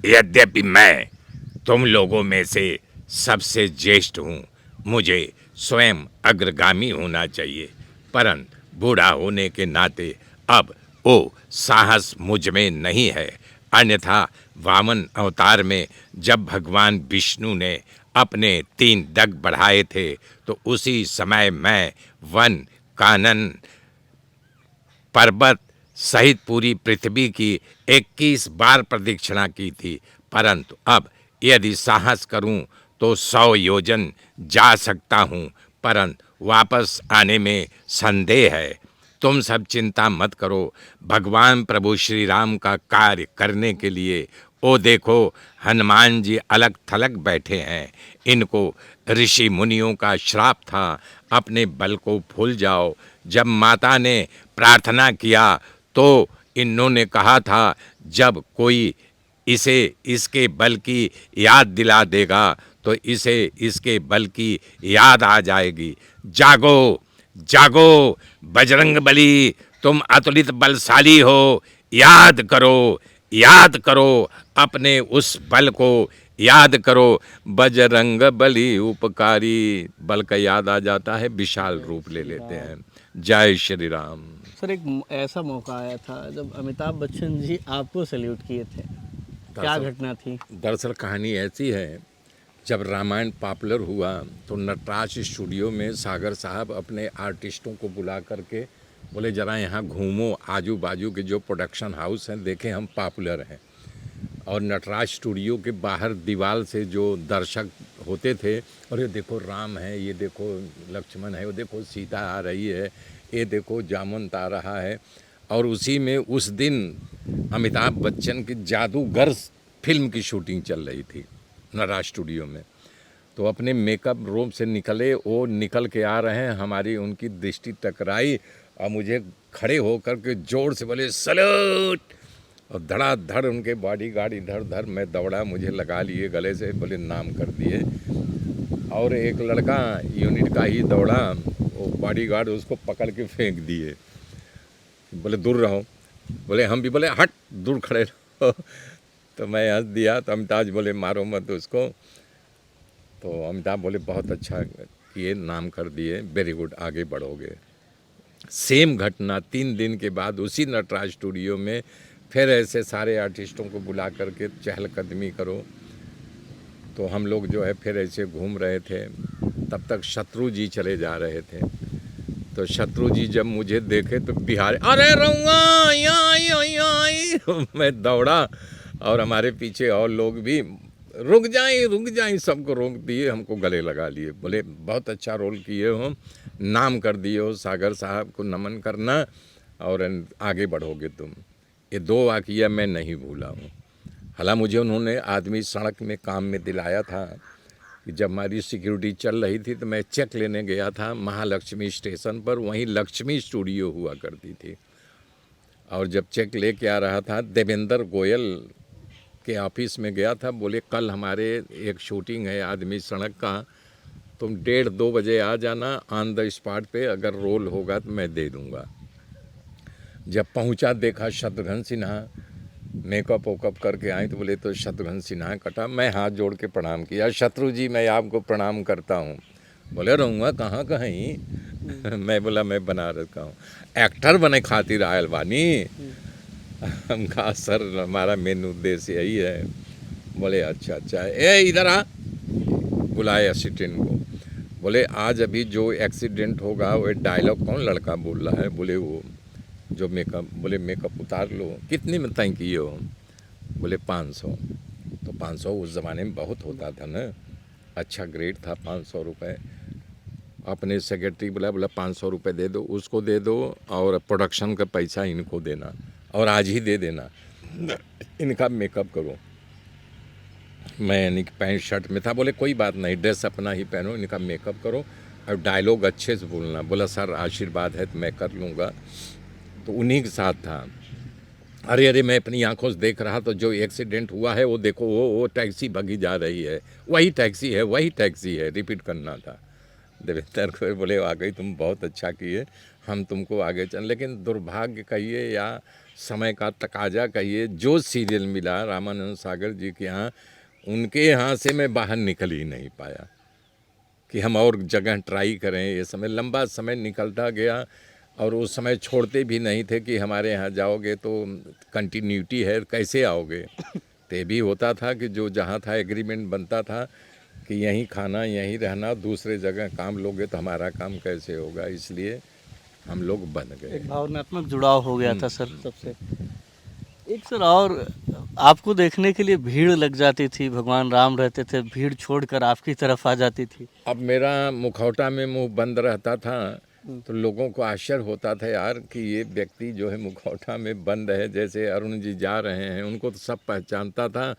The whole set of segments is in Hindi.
यद्यपि मैं तुम लोगों में से सबसे ज्येष्ठ हूँ, मुझे स्वयं अग्रगामी होना चाहिए, परंतु बूढ़ा होने के नाते अब वो साहस मुझ में नहीं है। अन्यथा वामन अवतार में जब भगवान विष्णु ने अपने 3 डग बढ़ाए थे तो उसी समय मैं वन कानन पर्वत सहित पूरी पृथ्वी की 21 बार प्रदक्षिणा की थी, परंतु अब यदि साहस करूं तो 100 योजन जा सकता हूं, परंतु वापस आने में संदेह है। तुम सब चिंता मत करो, भगवान प्रभु श्री राम का कार्य करने के लिए ओ देखो हनुमान जी अलग थलग बैठे हैं। इनको ऋषि मुनियों का श्राप था, अपने बल को भूल जाओ। जब माता ने प्रार्थना किया तो इन्होंने कहा था जब कोई इसे इसके बल की याद दिला देगा तो इसे इसके बल की याद आ जाएगी। जागो जागो बजरंग बली, तुम अतुलित बलशाली हो। याद करो अपने उस बल को, याद करो। बजरंग बली उपकारी, बल का याद आ जाता है, विशाल रूप ले लेते हैं। जय श्री राम। सर एक ऐसा मौका आया था जब अमिताभ बच्चन जी आपको सैल्यूट किए थे, क्या घटना थी? दरअसल कहानी ऐसी है, जब रामायण पॉपुलर हुआ तो नटराज स्टूडियो में सागर साहब अपने आर्टिस्टों को बुला करके बोले ज़रा यहाँ घूमो, आजू बाजू के जो प्रोडक्शन हाउस हैं देखें हम पॉपुलर हैं। और नटराज स्टूडियो के बाहर दीवार से जो दर्शक होते थे, और ये देखो राम है, ये देखो लक्ष्मण है, वो देखो सीता आ रही है, ये देखो जामवंत आ रहा है। और उसी में उस दिन अमिताभ बच्चन की जादूगर फिल्म की शूटिंग चल रही थी नटराज स्टूडियो में। तो अपने मेकअप रूम से निकले, वो निकल के आ रहे हैं, हमारी उनकी दृष्टि टकराई और मुझे खड़े होकर के जोर से बोले सल्यूट, और धड़ाधड़ उनके बॉडीगार्ड इधर उधर, मैं दौड़ा, मुझे लगा लिए गले से, बोले नाम कर दिए। और एक लड़का यूनिट का ही दौड़ा, वो बॉडीगार्ड उसको पकड़ के फेंक दिए, बोले दूर रहो। बोले हम भी बोले हट, दूर खड़े रहो। तो मैं हंस दिया, तो अमिताभ बोले मारो मत उसको। तो अमिताभ बोले बहुत अच्छा किए, नाम कर दिए, वेरी गुड, आगे बढ़ोगे। सेम घटना 3 दिन के बाद उसी नटराज स्टूडियो में फिर ऐसे सारे आर्टिस्टों को बुला करके चहलकदमी करो। तो हम लोग जो है फिर ऐसे घूम रहे थे, तब तक शत्रु जी चले जा रहे थे। तो शत्रु जी जब मुझे देखे तो बिहार, अरे रहूँगा यहाँ मैं दौड़ा, और हमारे पीछे और लोग भी रुक जाएं सबको रोक दिए, हमको गले लगा लिए, बोले बहुत अच्छा रोल किए हो, नाम कर दिए हो, सागर साहब को नमन करना और आगे बढ़ोगे तुम। ये 2 वाक़या मैं नहीं भूला हूँ। हालांकि मुझे उन्होंने आदमी सड़क में काम में दिलाया था कि जब हमारी सिक्योरिटी चल रही थी तो मैं चेक लेने गया था महालक्ष्मी स्टेशन पर, वहीं लक्ष्मी स्टूडियो हुआ करती थी। और जब चेक लेके आ रहा था, देवेंद्र गोयल के ऑफिस में गया था, बोले कल हमारे एक शूटिंग है आदमी सड़क का, तुम 1:30-2 बजे आ जाना, ऑन द स्पॉट पे अगर रोल होगा तो मैं दे दूँगा। जब पहुंचा देखा शत्रुघ्न सिन्हा मेकअप वेकअप करके आए, तो बोले तो शत्रुघ्न सिन्हा कटा। मैं हाथ जोड़ के प्रणाम किया, शत्रु जी मैं आपको प्रणाम करता हूँ। बोले रहूँगा कहाँ कहीं मैं बोला मैं बनारस का हूँ, एक्टर बने खातिर आयल बानी। हम कहा सर हमारा मेन उद्देश्य यही है। बोले अच्छा अच्छा, ए इधर आ, बुलाए असिस्टेंट को। बोले आज अभी जो एक्सीडेंट होगा वो डायलॉग कौन लड़का बोल रहा है? बोले वो जो मेकअप, बोले मेकअप उतार लो। कितने में तय किए हो? बोले 500। तो 500 उस ज़माने में बहुत होता था ना, अच्छा ग्रेड था 500 रुपये। अपने सेक्रेटरी बोला 500 रुपये दे दो, उसको दे दो, और प्रोडक्शन का पैसा इनको देना, और आज ही दे देना, इनका मेकअप करो। मैं यानी कि पैंट शर्ट में था, बोले कोई बात नहीं, ड्रेस अपना ही पहनो, इनका मेकअप करो और डायलॉग अच्छे से बोलना। बोला सर आशीर्वाद है तो मैं कर लूँगा। तो उन्हीं के साथ था। अरे अरे मैं अपनी आंखों से देख रहा, तो जो एक्सीडेंट हुआ है वो देखो, वो टैक्सी भगी जा रही है, वही टैक्सी है, वही टैक्सी है, रिपीट करना था। देवेंद्र को बोले आ गई, तुम बहुत अच्छा किए, हम तुमको आगे चल, लेकिन दुर्भाग्य कहिए या समय का तकाजा कहिए, जो सीरियल मिला रामानंद सागर जी के यहाँ, उनके यहाँ से मैं बाहर निकल ही नहीं पाया कि हम और जगह ट्राई करें। ये समय लंबा समय निकलता गया और उस समय छोड़ते भी नहीं थे कि हमारे यहाँ जाओगे तो कंटिन्यूटी है, कैसे आओगे। तो ये भी होता था कि जो जहाँ था एग्रीमेंट बनता था कि यहीं खाना यहीं रहना, दूसरे जगह काम लोगे तो हमारा काम कैसे होगा, इसलिए हम लोग बन गए। एक भावनात्मक जुड़ाव हो गया था सर सबसे। एक सर और, आपको देखने के लिए भीड़ लग जाती थी, भगवान राम रहते थे, भीड़ छोड़कर आपकी तरफ आ जाती थी। अब मेरा मुखौटा में मुंह बंद रहता था तो लोगों को आश्चर्य होता था यार कि ये व्यक्ति जो है मुखौटा में बंद है। जैसे अरुण जी जा रहे हैं, उनको तो सब पहचानता था,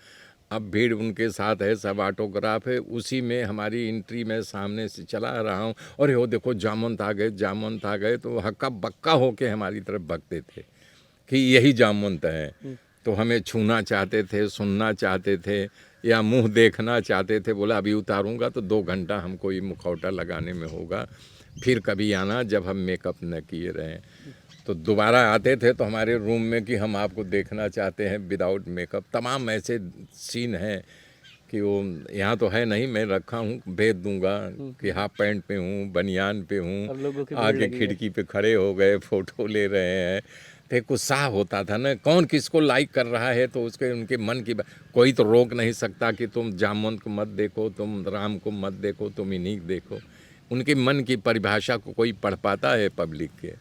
अब भीड़ उनके साथ है, सब ऑटोग्राफ है, उसी में हमारी एंट्री में सामने से चला रहा हूँ और वो देखो जामवंत आ गए, जामवंत आ गए, तो हक्का बक्का होके हमारी तरफ भगते थे कि यही जामवंत है। तो हमें छूना चाहते थे, सुनना चाहते थे या मुंह देखना चाहते थे। बोला अभी उतारूंगा तो 2 घंटा हमको ये मुखौटा लगाने में होगा, फिर कभी आना जब हम मेकअप न किए रहें। तो दोबारा आते थे तो हमारे रूम में कि हम आपको देखना चाहते हैं विदाउट मेकअप। तमाम ऐसे सीन हैं कि वो यहाँ तो है नहीं, मैं रखा हूँ, भेज दूंगा कि हाफ पैंट पे हूँ, बनियान पे और लोगों की हूँ, भीड़ आगे लगी है। खिड़की पे खड़े हो गए, फ़ोटो ले रहे हैं। तो एक उत्साह होता था ना, कौन किसको लाइक कर रहा है तो उसके उनके मन की कोई तो रोक नहीं सकता कि तुम जामवंत को मत देखो, तुम राम को मत देखो, तुम इन्हीं को देखो। उनके मन की परिभाषा को कोई पढ़ पाता है पब्लिक के।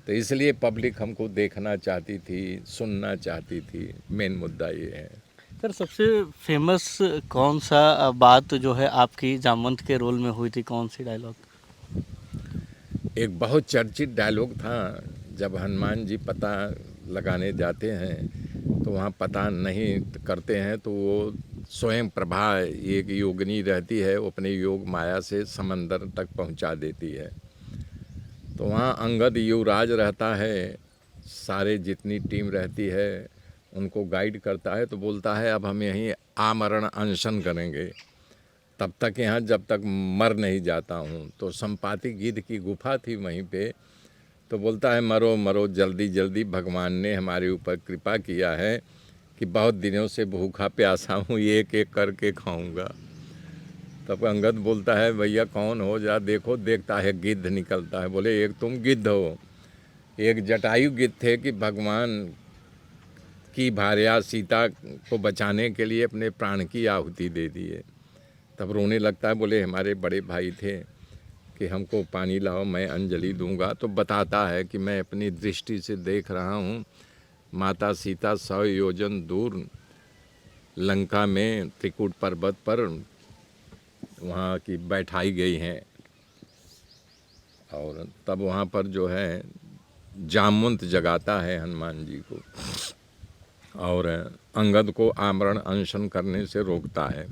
तो इसलिए पब्लिक हमको देखना चाहती थी, सुनना चाहती थी, मेन मुद्दा ये है। सर सबसे फेमस कौन सा बात जो है आपकी जामवंत के रोल में हुई थी, कौन सी डायलॉग? एक बहुत चर्चित डायलॉग था, जब हनुमान जी पता लगाने जाते हैं तो वहाँ पता नहीं करते हैं तो वो स्वयं प्रभा एक योगिनी रहती है, वो अपने योग माया से समंदर तक पहुँचा देती है। तो वहाँ अंगद युवराज रहता है, सारे जितनी टीम रहती है उनको गाइड करता है। तो बोलता है अब हम यहीं आमरण अनशन करेंगे, तब तक यहाँ जब तक मर नहीं जाता हूँ। तो संपाति गिद्ध की गुफा थी वहीं पे। तो बोलता है मरो मरो जल्दी जल्दी, भगवान ने हमारे ऊपर कृपा किया है कि बहुत दिनों से भूखा प्यासा हूँ, एक एक करके खाऊंगा। तब अंगद बोलता है भैया कौन हो, जा देखो। देखता है गिद्ध निकलता है। बोले एक तुम गिद्ध हो? एक जटायु गिद्ध थे कि भगवान की भार्या सीता को बचाने के लिए अपने प्राण की आहुति दे दिए। तब रोने लगता है। बोले हमारे बड़े भाई थे कि हमको पानी लाओ, मैं अंजलि दूंगा। तो बताता है कि मैं अपनी दृष्टि से देख रहा हूँ माता सीता 100 योजन दूर लंका में त्रिकूट पर्वत पर वहाँ की बैठाई गई हैं, और तब वहाँ पर जो है जामवंत जगाता है हनुमान जी को और अंगद को आमरण अनशन करने से रोकता है।